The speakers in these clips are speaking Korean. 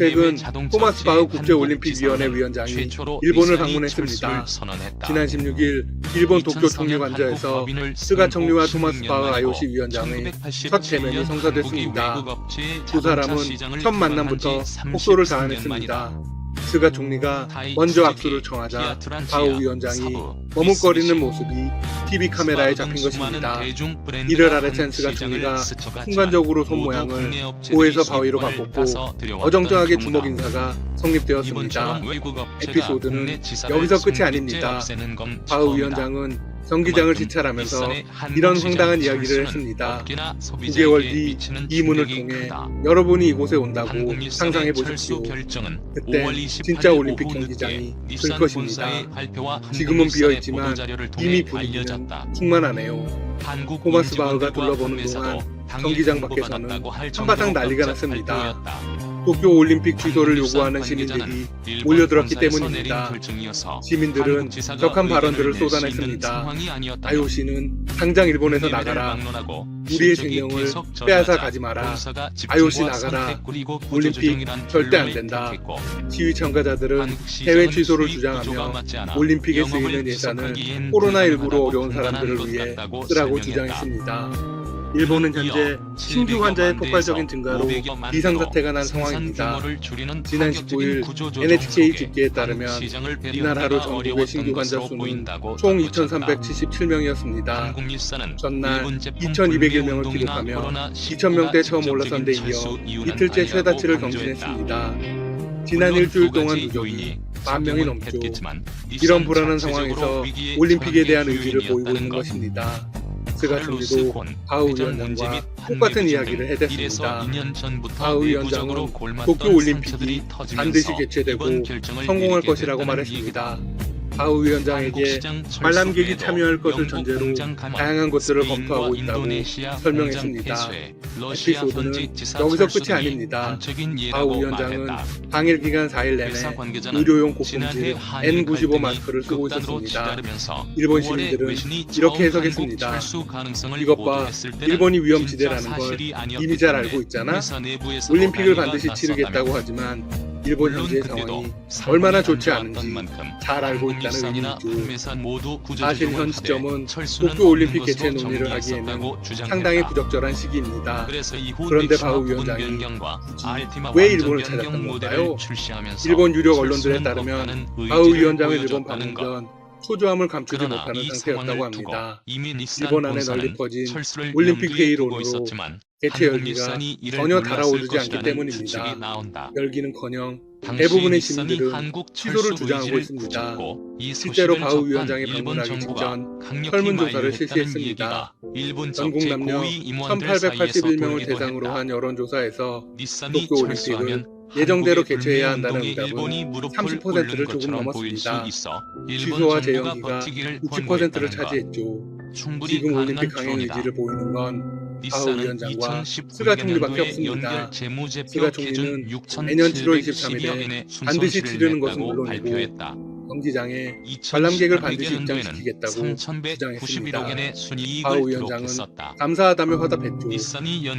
최근 토마스 바흐 국제올림픽위원회 위원장이 일본을 방문했습니다. 지난 16일 일본 도쿄 총리관저에서 스가 총리와 토마스 바흐 IOC 위원장의 첫 대면이 성사됐습니다. 두 사람은 첫 만남부터 폭소를 자아냈습니다. 스가 총리가 먼저 악수를 청하자 바흐 위원장이 머뭇거리는 모습이 TV 카메라에 잡힌 것입니다. 이를 알아챈 스가 총리가 순간적으로 손 모양을 고에서 바위로 바꿨고 어정쩡하게 주먹 인사가 성립되었습니다. 에피소드는 여기서 끝이 아닙니다. 바흐 위원장은 경기장을 지찰하면서 이런 황당한 이야기를 했습니다. 9개월 뒤 이 문을 통해 여러분이 이곳에 온다고 상상해 보십시오. 그때 진짜 올림픽 경기장이 될 것입니다. 지금은 비어있지만 이미 분위기는 충만하네요. 토마스 바흐가 둘러보는 동안 경기장 밖에서는 한바탕 난리가 났습니다. 도쿄 올림픽 취소를 요구하는 시민들이 몰려들었기 때문입니다. 시민들은 적한 발언들을 쏟아냈습니다. IOC는 당장 일본에서 나가라. 우리의 생명을 빼앗아 가지 마라. IOC 나가라. 올림픽 절대 안 된다. 시위 참가자들은 해외 취소를 주장하며 올림픽에 쓰이는 예산을 코로나19로 어려운 사람들을 위해 쓰라고 주장했습니다. 일본은 현재 신규 환자의 폭발적인 증가로 비상사태가 난 상황입니다. 지난 19일 NHK 집계에 따르면 이날 하루 전국의 신규 환자 수는 총 2,377명이었습니다. 전날 2,201명을 기록하며 2,000명대 처음 올라선 데 이어 이틀째 최다치를 경신했습니다. 지난 일주일 동안 누적이 10,000명이 넘죠. 이런 불안한 상황에서 올림픽에 대한 의지를 보이고 있는 것입니다. 스가 총리도 바흐 위원장과 똑같은 이야기를 해댔습니다. 바흐 위원장은 도쿄 올림픽이 반드시 개최되고 성공할 것이라고 말했습니다. 바흐 위원장에게 관람객이 참여할 것을 전제로 다양한 것들을 검토하고 있다고 설명했습니다. 에피소드는 여기서 끝이 아닙니다. 바흐 위원장은 당일 기간 4일 내내 의료용 고품질 N95 마스크를 쓰고 있었습니다. 일본 시민들은 이렇게 해석했습니다. 이것 봐, 일본이 위험지대라는 걸 이미 잘 알고 있잖아? 올림픽을 반드시 치르겠다고 하지만 일본 현재의 상황이 얼마나 좋지 않은지 잘 알고 있다는 의미이죠. 사실 현 시점은 도쿄올림픽 개최 논의를 하기에는 상당히 부적절한 시기입니다. 그런데 바흐 위원장이 굳이 왜 일본을 찾았던 건가요? 일본 유력 언론들에 따르면 바흐 위원장의 일본 방문 전 초조함을 감추지 못하는 상태였다고 합니다. 일본 안에 널리 퍼진 올림픽 회의론으로 개최 열기가 전혀 달아오르지 않기 때문입니다. 열기는커녕 대부분의 시민들은 취소를 주장하고 있습니다. 실제로 바흐 위원장이 방문하기 직전 설문조사를 실시했습니다. 전국 남녀 1,881명을 대상으로 한 여론조사에서 도쿄올림픽을 예정대로 개최해야 한다는 응답은 30%를 조금 넘었습니다. 취소와 재연기가 60%를 차지했죠. 지금 올림픽 강행 의지를 보이는 건 바흐 위원장과 스가 총리밖에 없습니다. 스가 총리는 내년 7월 23일에 반드시 치르는 것은 물론이고 경기장에 관람객을 반드시 입장시키겠다고 주장했습니다. 바흐 위원장은 감사하다며 화답했죠.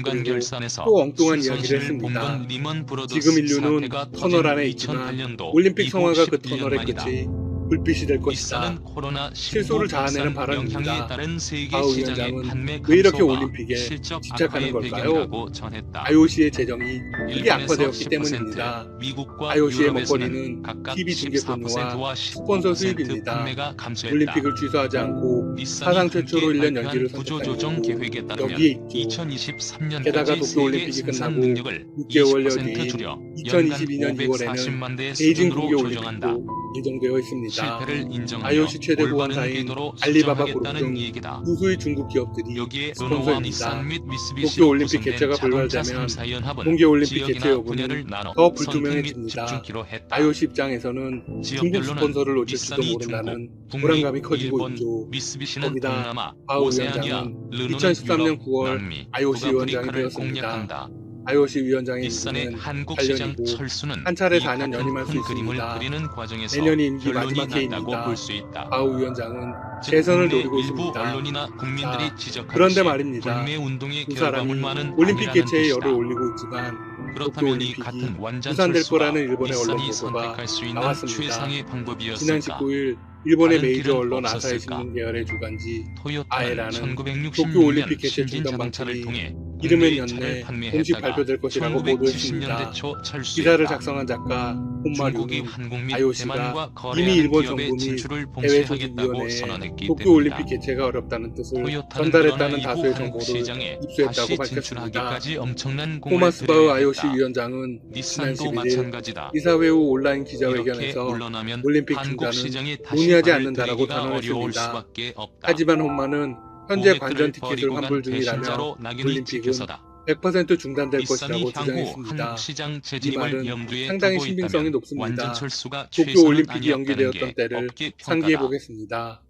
그리고 또 엉뚱한 이야기를 했습니다. 지금 인류는 터널 안에 있지만 올림픽 성화가 그 터널의 끝이 불빛이 될 것이다. 실소를 자아내는 발언입니다. 바흐 위원장은 왜 이렇게 올림픽에 집착하는 걸까요? IOC의 재정이 크게 악화되었기 때문입니다. IOC의 먹거리는 TV 중계 본유와 스폰서 수입입니다. 올림픽을 취소하지 않고 사상 최초로 1년 연기를 선택한 이유 여기에 있죠. 게다가 도쿄올림픽이 끝나고 6개월여 뒤인 2022년 2월에는 베이징 동계올림픽도 예정되어 있습니다. IOC 최대 후원사인 알리바바 그룹 등 무수의 중국 기업들이 스폰서입니다. 도쿄올림픽 개최가 불발되면 동계올림픽 개최 여부는 더 불투명해집니다. IOC 입장에서는 중국 스폰서를 놓칠지도 모른다는 불안감이 커지고 있죠. 거기다 바흐 위원장은 2013년 9월 IOC 위원장이 되었습니다. IOC 위원장의 임기는 8년이고 한 차례 4년 연임할 수 있습니다. 내년이 임기 마지막 해입니다. 바흐 위원장은 재선을 노리고 있습니다. 그런데 말입니다. 두 사람이 올림픽 개최에 열을 올리고 있지만 그렇다면 이 같은 도쿄올림픽이 완전 무산될 철수가 거라는 일본의 언론 닛산이 보도가 선택할 수 있는 나왔습니다. 최상의 지난 방법이었을까? 19일 일본의 다른 메이저 길은 언론 아사히 없었을까? 신문 계열의 주간지 토요타는 아에라는 1966년 도쿄올림픽 개최 신진 중단 자동차를 방침이 통해 이르면 국내에 연내 차를 공식 판매했다가 발표될 것이라고 보도했습니다. 1970년대 초 철수했다. 기사를 작성한 작가 중국이 혼마류는 한국 및 IOC가 대만과 이미 거래하는 일본 기업의 정부 및 진출을 봉쇄하겠다고 대외조직위원회에 선언했기 도쿄올림픽 때문이다. 개최가 어렵다는 뜻을 토요타는 전달했다는 그러나 다수의 이후 한국 정보를 시장에 입수했다고 다시 밝혔습니다. 진출하기까지 엄청난 공을 토마스 바흐 IOC 들여야 했다. 위원장은 지난 닛산도 11일 마찬가지다. 이사회 후 온라인 이렇게 기자회견에서 물러나면 올림픽 한국 중단은 시장에 다시 논의하지 발을 않는다라고 들이기가 어려울 단언했습니다. 수밖에 없다. 하지만 혼마는 현재 관전 고객들을 티켓을 버리고 간 환불 중이라며 배신자로 낙인이 올림픽은 찍혀서다. 100% 중단될 닛산이 것이라고 향후 주장했습니다. 한국 시장 이 재진입을 말은 염두에 상당히 두고 신빙성이 있다면 높습니다. 완전 철수가 최선은 도쿄올림픽이 아니었다는 연기되었던 게 때를 업계 상기해 평가다. 보겠습니다.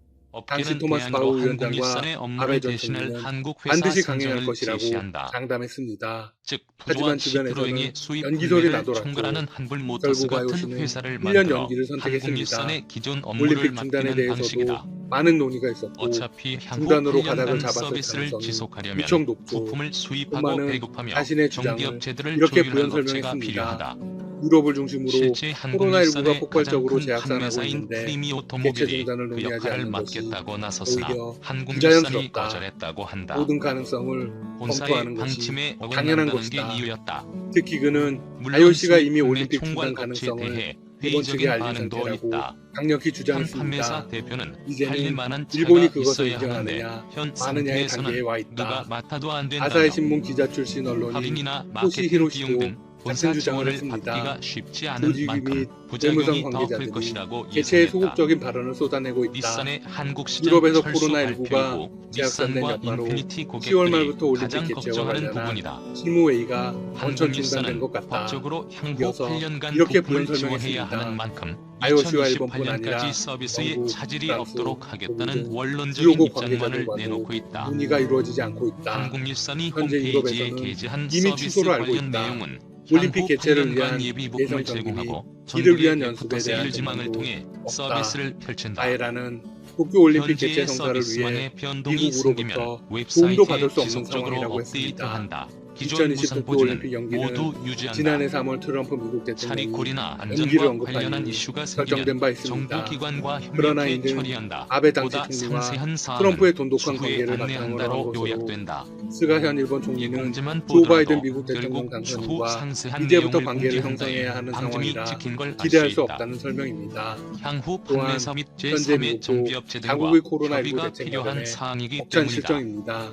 당시 업계는 토마스 바흐 대안으로 위원장과 한국일선의 아베 업무를 전 대신할 총리는 한국 회사 반드시 강행할 선정을 것이라고 제시한다. 장담했습니다. 즉 하지만 부조와 주변에서는 10%의 수입 연기설이 분배를 나돌았고 총괄하는 한불모터스 결국 같은 IOC는 회사를 1년 만들어 연기를 선택했습니다. 한국일선의 기존 업무를 올림픽 중단에 맡기는 대해서도 방식이다. 많은 논의가 있었고 어차피 향후 중단으로 가닥을 8년간 잡았을 서비스를 가능성이 지속하려면 무척 높고 부품을 수입하고 혼마는 배급하며 자신의 주장을 정기업체들을 이렇게 조율하는 부연 업체가 설명했습니다. 필요하다. 유럽을 중심으로 실제 코로나19가 한국일선의 폭발적으로 가장 큰 재확산하고 판매사인 있는데 프리미 개최 오토모빌이 중단을 그 논의하지 역할을 않는 것이 맡겠다고 나섰으나 오히려 한국일선이 부자연스럽다. 거절했다고 한다. 모든 가능성을 본사의 검토하는 것이 방침에 당연한 어긋난다는 게 것이다. 이유였다. 특히 그는 물론 IOC가 이미 수입 올림픽 총괄 중단 업체에 가능성을 대해 일본 측에 회의적인 알린 반응도 상태라고 있다. 강력히 한 판매사 주장했습니다. 대표는 이제는 할 만한 일본이 차가 그것을 있어야 하는데 인정하느냐 현 마느냐의 단계에 상태에서는 와 누가 있다. 맡아도 안 된다며 아사히 신문 기자 출신 언론인 할인이나 호시 마케팅 히로시도 비용 등 본사 같은 주장을 지원을 했습니다. 받기가 쉽지 않은 조직위 만큼 및 부작용이 외무성 더 클 관계자들이 것이라고 개최에 예상했다. 소극적인 발언을 쏟아내고 있다. 닛산의 한국 시장 유럽에서 철수 코로나19가 발표이고 재확산된 닛산과 여파로 인피니티 10월 고객들이 말부터 올림픽 가장 개최와 걱정하는 관련한 부분이다. 실무회의가 원천 중단된 한국일선은 것 같다. 법적으로 향후 이어서 8년간 이렇게 부품을 부연 지원해야 설명했습니다. 하는 만큼 IOC와 일본뿐 아니라 2028년까지 서비스에 영국, 차질이 프랑스, 없도록 하겠다는 독일 원론적인 유효국 입장만을 관계자들과도 내놓고 있다. 논의가 이루어지지 않고 있다. 한국일선이 현재 홈페이지에 유럽에서는 게재한 이미 서비스 취소를 알고 관련 있다. 내용은 올림픽 향후 개최를 8년간 위한 예비 부품을 예상 경비, 제공하고 이를 위한 전국의 연습에 대한 애프터 세일즈망을 정보도 통해 없다. 서비스를 펼친다. 아에라는 도쿄올림픽 개최 현재의 성사를 위해 서비스만의 변동이 미국으로부터 생기면 도움도 웹사이트에 받을 수 없는 지속적으로 상황이라고 했습니다. 업데이트한다. 기존 2020 무상 도쿄올림픽 보조는 연기는 모두 유지한다. 지난해 3월 트럼프 미국 대통령이 차리콜이나 연기를 안전과 언급한 관련한 이후 이슈가 결정된 생기면 바 있습니다. 정부기관과 그러나 협력해 이는 처리한다. 아베 당시 보다 총리와 상세한 사항은 트럼프의 돈독한 추후에 관계를 바탕으로 한 안내한다로 것으로 요약된다. 스가 현 일본 총리는 예공지만 조 보더라도 바이든 미국 대통령 결국 추후 당선인과 상세한 이제부터 내용을 관계를 공개한다에 형성해야 하는 방점이 상황이라 찍힌 걸 알 수 기대할 수 있다. 없다는 설명입니다. 향후 또한 판매사 및 현재 제3의 미국도 정기업체들과 자국의 코로나19 협의가 대책 필요한 마련에 사항이기 벅찬 때문이다. 실정입니다.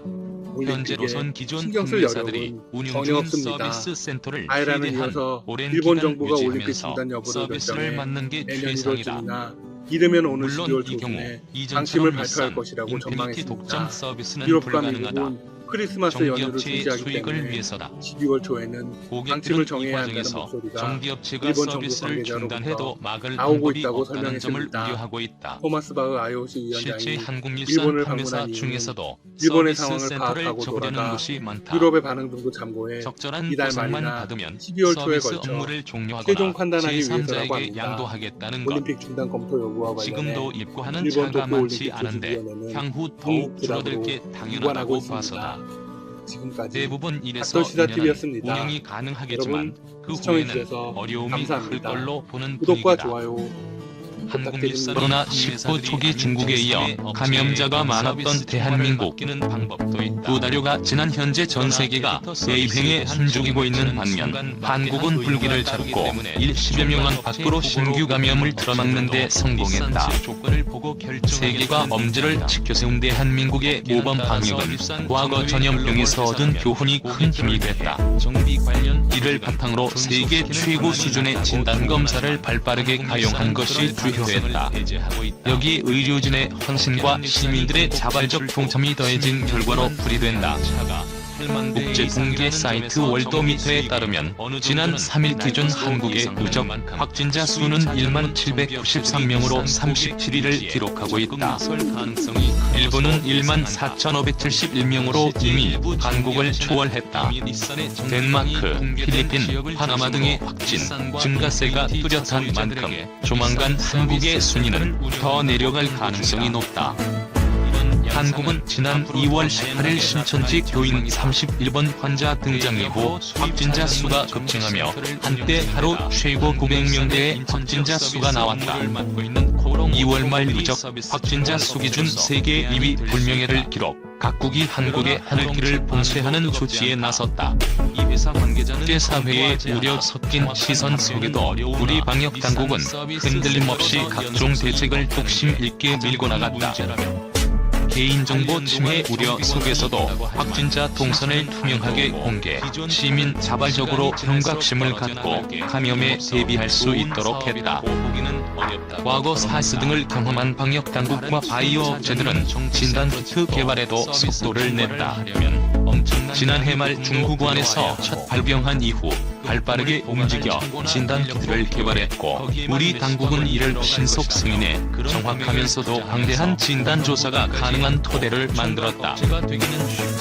올림픽에 현재로선 기존 신경 쓸 판매사들이 여력은 운영 전혀 중인 없습니다. 서비스 센터를 아이라는 최대한 이어서 오랜 일본 기간 정부가 올림픽 유지하면서 중단 여부를 서비스를 결정해 맡는 게 내년 최상이다. 1월쯤이나 이르면 오는 물론 12월 이 경우 초순에 이전처럼 방침을 발표할 일산, 것이라고 인피니티 전망했습니다. 독점 서비스는 유럽과 불가능하다. 미국은 크리스마스 연휴를 정기업체의 중지하기 수익을 때문에 위해서다. 12월 초에는 방침을 고객들은 이 정해야 한다는 과정에서 목소리가 정기업체가 일본 정부 서비스를 관계자로부터 중단해도 막을 나오고 방법이 있다고 없다는 점을 설명했습니다. 우려하고 있다. 토마스 바흐 IOC 실제 위원장이 한국일선 일본을 판매사 방문한 이유는 중에서도 일본의 서비스 상황을 센터를 파악하고 적으려는 돌아가 곳이 많다. 유럽의 반응 등도 참고해 적절한 이달 보상만 말이나 받으면 12월 초에 서비스 걸쳐 업무를 종료하거나 최종 판단하기 위해서라고 제3자에게 합니다. 양도하겠다는 것. 올림픽 중단 검토 여부와 관련해 지금도 입고하는 일본 차가 많지 도쿄올림픽 않은데 조직위원회는 향후 더욱 한국 줄어들 부담으로 게 무관하고 당연하다고 있습니다. 봐서다. 지금까지 대부분 일에서 닥터시사 2년은 TV였습니다. 운영이 가능하겠지만 그 후에는 시청해주셔서 어려움이 클 감사합니다. 걸로 보는 구독과 분위기다. 좋아요 한국일선 부탁드립니다. 코로나19 초기 중국에 이어 감염자가 많았던 대한민국. 부다료가 지난 현재 전 세계가 대유행에 숨죽이고 있는 반면 한국은 불길을 잡고 10여 명만 밖으로 신규 감염을 틀어막는 데 성공했다. 세계가 엄지를 치켜세운 대한민국의 모범 방역은 과거 전염병에서 얻은 교훈이 큰 힘이 됐다. 이를 바탕으로 세계 최고 수준의 진단검사를 발빠르게 가용한 것이 주요했다. 여기 의료진의 헌신과 시민들의 자발적 동참이 더해진 결과로 풀이된다. 국제 공개 사이트 월도미터에 따르면 지난 3일 기준 한국의 누적 확진자 수는 1만 793명으로 37일을 기록하고 있다. 일본은 1만 4,571명으로 이미 한국을 초월했다. 덴마크, 필리핀, 파나마 등의 확진, 증가세가 뚜렷한 만큼 조만간 한국의 순위는 더 내려갈 가능성이 높다. 한국은 지난 2월 18일 신천지 교인 31번 환자 등장 이후 확진자 수가 급증하며 한때 하루 최고 900명대의 확진자 수가 나왔다. 2월 말 누적 확진자 수 기준 세계 2위 불명예를 기록. 각국이 한국의 하늘길을 봉쇄하는 조치에 나섰다. 국제사회의 우려 섞인 시선 속에도 우리 방역당국은 흔들림 없이 각종 대책을 뚝심 있게 밀고 나갔다. 개인정보 침해 우려 속에서도 확진자 동선을 투명하게 공개, 시민 자발적으로 경각심을 갖고 감염에 대비할 수 있도록 했다. 과거 사스 등을 경험한 방역당국과 바이오 업체들은 진단키트 개발에도 속도를 냈다. 지난해 말 중국관에서 첫 발병한 이후 발빠르게 움직여 진단키트를 개발했고 우리 당국은 이를 신속 승인해 정확하면서도 방대한 진단조사가 가능한 토대를 만들었다.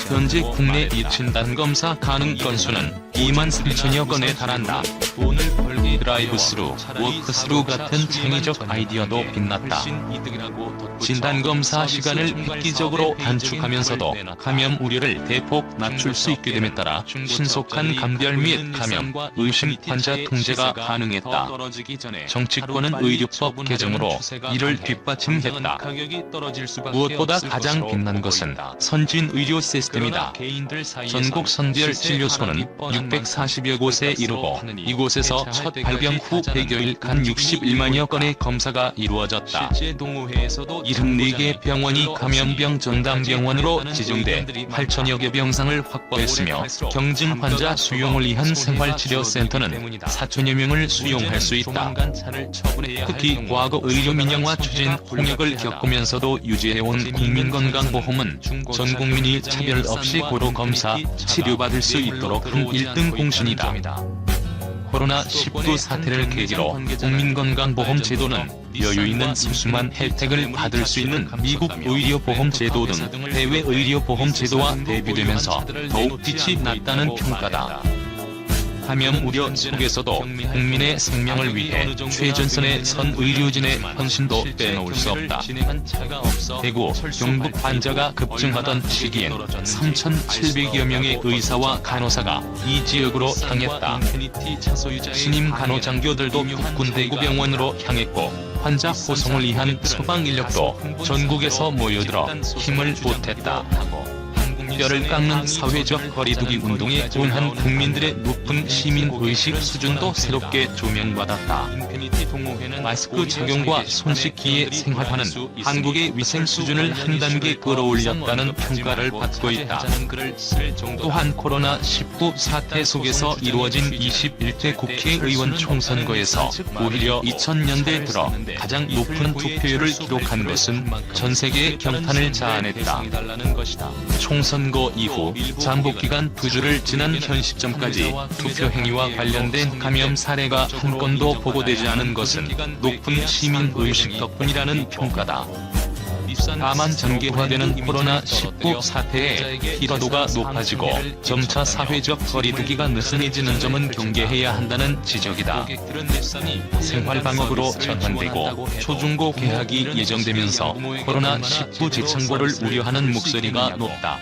현재 국내 이 진단검사 가능 건수는 2만 3천여 건에 달한다. 드라이브스루, 워크스루 같은 창의적 아이디어도 빛났다. 진단검사 시간을 획기적으로 단축하면서도 감염 우려를 대폭 낮출 수 있게 됨에 따라 신속한 감별 및 감염, 의심 환자 통제가 가능했다. 정치권은 의료법 개정으로 이를 뒷받침했다. 무엇보다 가장 빛난 것은 선진 의료 시스템이다. 전국 선별 진료소는 640여 곳에 이르고 이곳에서 첫 발병 후 100여일 간 61만여 건의 검사가 이루어졌다. 74개 병원이 감염병 전담병원으로 지정돼 8천여 개 병상을 확보했으며 경증 환자 수용을 위한 생활치료센터는 4천여 명을 수용할 수 있다. 특히 과거 의료 민영화 추진 홍역을 겪으면서도 유지해온 국민건강보험은 전 국민이 차별 없이 고루 검사, 치료받을 수 있도록 한 1등 공신이다. 코로나19 사태를 계기로 국민건강보험 제도는 여유 있는 소수만 혜택을 받을 수 있는 미국 의료보험 제도 등 해외 의료보험 제도와 대비되면서 더욱 빛이 났다는 평가다. 감염 우려 속에서도 국민의 생명을 위해 최전선에 선 의료진의 헌신도 빼놓을 수 없다. 대구, 경북 환자가 급증하던 시기엔 3,700여 명의 의사와 간호사가 이 지역으로 향했다. 신임 간호장교들도 북군 대구병원으로 향했고 환자 호송을 위한 소방 인력도 전국에서 모여들어 힘을 보탰다. 뼈를 깎는 사회적 거리두기 운동에 응한 국민들의 높은 시민의식 수준도 새롭게 조명받았다. 마스크 착용과 손 씻기의 생활화는 한국의 위생 수준을 한 단계 끌어올렸다는 평가를 받고 있다. 또한 코로나19 사태 속에서 이루어진 21대 국회의원 총선거에서 오히려 2000년대 들어 가장 높은 투표율을 기록한 것은 전 세계의 경탄을 자아냈다. 총선거 이후 잠복기간 2주를 지난 현 시점까지 투표 행위와 관련된 감염 사례가 한 건도 보고되지 않은 것은 높은 시민의식 덕분이라는 평가다. 다만 전개화되는 코로나19 사태에 피로도가 높아지고 점차 사회적 거리두기가 느슨해지는 점은 경계해야 한다는 지적이다. 생활방역으로 전환되고 초중고 개학이 예정되면서 코로나19 재창궐을 우려하는 목소리가 높다.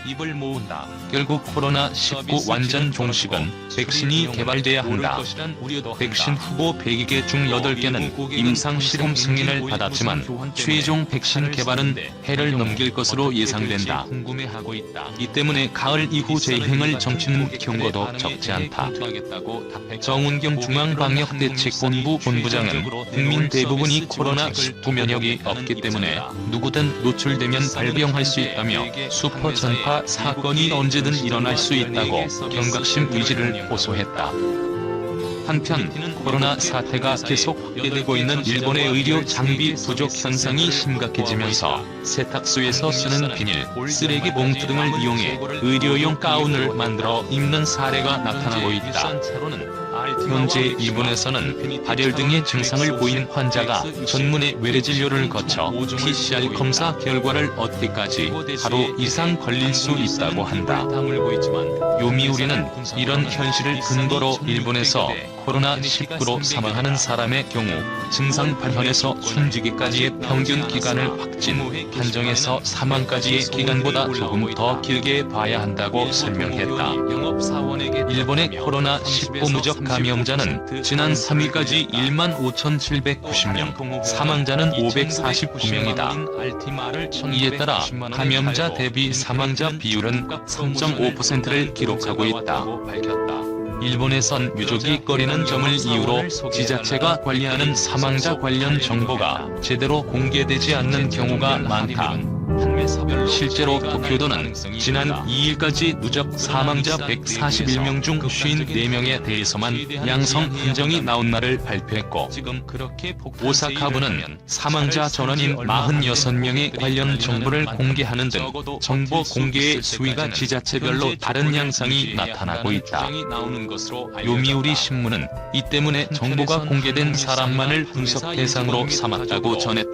결국 코로나19 완전 종식은 백신이 개발돼야 한다. 백신 후보 102개 중 8개는 임상실험 승인을 받았지만 최종 백신 개발은 해를 넘길 것으로 예상된다. 이 때문에 가을 이후 재행을 정치는 경고도 적지 않다. 정운경 중앙방역대책본부 본부장은 국민 대부분이 코로나19 면역이 없기 때문에 누구든 노출되면 발병할 수 있다며 수퍼 전파 사건이 언제든 일어날 수 있다고 경각심 의지를 호소했다. 한편 코로나 사태가 계속 확대되고 있는 일본의 의료 장비 부족 현상이 심각해지면서 세탁소에서 쓰는 비닐, 쓰레기 봉투 등을 이용해 의료용 가운을 만들어 입는 사례가 나타나고 있다. 현재 일본에서는 발열 등의 증상을 보인 환자가 전문의 외래진료를 거쳐 PCR 검사 결과를 얻기까지 하루 이상 걸릴 수 있다고 한다. 요미우리는 이런 현실을 근거로 일본에서 코로나19로 사망하는 사람의 경우 증상 발현에서 숨지기까지의 평균 기간을 확진, 판정에서 사망까지의 기간보다 조금 더 길게 봐야 한다고 설명했다. 일본의 코로나19 누적 감염자는 지난 3일까지 15,790명, 사망자는 549명이다. 이에 따라 감염자 대비 사망자 비율은 3.5%를 기록하고 있다. 일본에선 유족이 꺼리는 점을 이유로 지자체가 관리하는 사망자 관련 정보가 제대로 공개되지 않는 경우가 많다. 실제로 도쿄도는 지난 2일까지 누적 사망자 141명 중 54명에 대해서만 양성 판정이 나온 날을 발표했고, 오사카부는 사망자 전원인 46명의 관련 정보를 공개하는 등 정보 공개의 수위가 지자체별로 다른 양상이 나타나고 있다. 요미우리 신문은 이 때문에 정보가 공개된 사람만을 분석 대상으로 삼았다고 전했다.